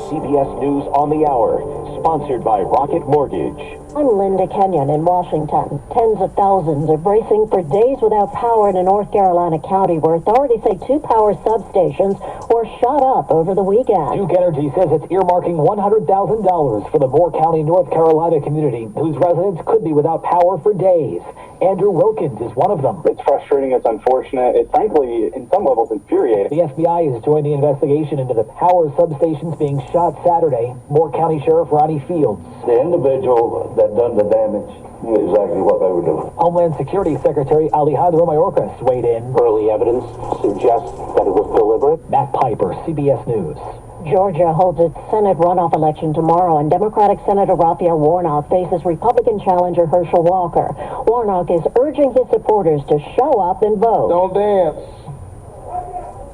CBS News on the Hour, sponsored by Rocket Mortgage. I'm Linda Kenyon in Washington. Tens of thousands are bracing for days without power in a North Carolina county where authorities say 2 power substations were shut up over the weekend. Duke Energy says it's earmarking $100,000 for the Moore County, North Carolina community, whose residents could be without power for days. Andrew Wilkins is one of them. It's frustrating, it's unfortunate, it's frankly, in some levels, infuriating. The FBI has joined the investigation into the power substations being shot Saturday. Moore County Sheriff Ronnie Fields. The individual that done the damage knew exactly what they were doing. Homeland Security Secretary Alejandro Mayorkas weighed in. Early evidence suggests that it was deliberate. Matt Piper, CBS News. Georgia holds its Senate runoff election tomorrow, and Democratic Senator Raphael Warnock faces Republican challenger Herschel Walker. Warnock is urging his supporters to show up and vote. Don't dance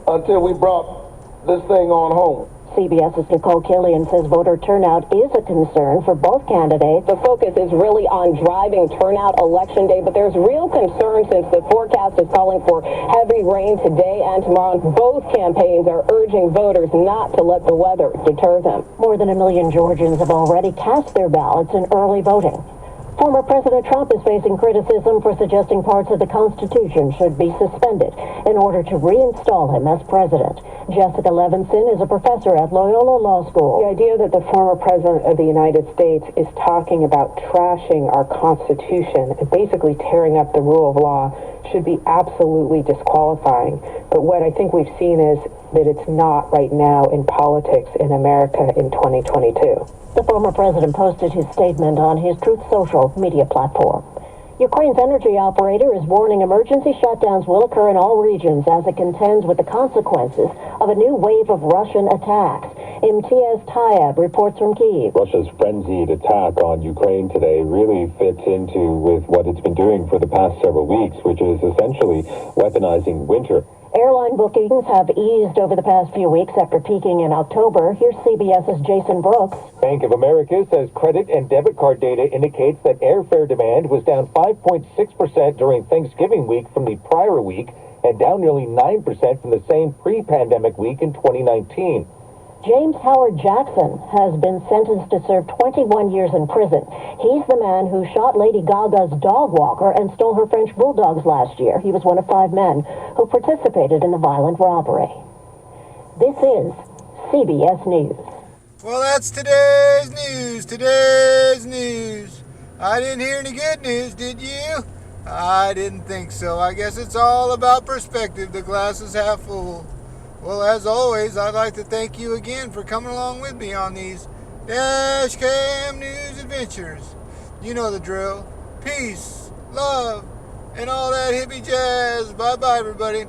until we brought this thing on home. CBS's Nicole Killian says voter turnout is a concern for both candidates. The focus is really on driving turnout election day, but there's real concern since the forecast is calling for heavy rain today and tomorrow. Both campaigns are urging voters not to let the weather deter them. More than 1 million Georgians have already cast their ballots in early voting. Former President Trump is facing criticism for suggesting parts of the Constitution should be suspended in order to reinstall him as president. Jessica Levinson is a professor at Loyola Law School. The idea that the former president of the United States is talking about trashing our Constitution and basically tearing up the rule of law should be absolutely disqualifying. But what I think we've seen is that it's not right now in politics in America in 2022. The former president posted his statement on his Truth Social media platform. Ukraine's energy operator is warning emergency shutdowns will occur in all regions as it contends with the consequences of a new wave of Russian attacks. MTS Tayeb reports from Kyiv. Russia's frenzied attack on Ukraine today really fits into with what it's been doing for the past several weeks, which is essentially weaponizing winter. Airline bookings have eased over the past few weeks after peaking in October. Here's CBS's Jason Brooks. Bank of America says credit and debit card data indicates that airfare demand was down 5.6% during Thanksgiving week from the prior week and down nearly 9% from the same pre-pandemic week in 2019. James Howard Jackson has been sentenced to serve 21 years in prison. He's the man who shot Lady Gaga's dog walker and stole her French bulldogs last year. He was one of 5 men who participated in the violent robbery. This is CBS News. Well, that's today's news. Today's news. I didn't hear any good news, did you? I didn't think so. I guess it's all about perspective. The glass is half full. Well, as always, I'd like to thank you again for coming along with me on these Dashcam News adventures. You know the drill. Peace, love, and all that hippie jazz. Bye-bye, everybody.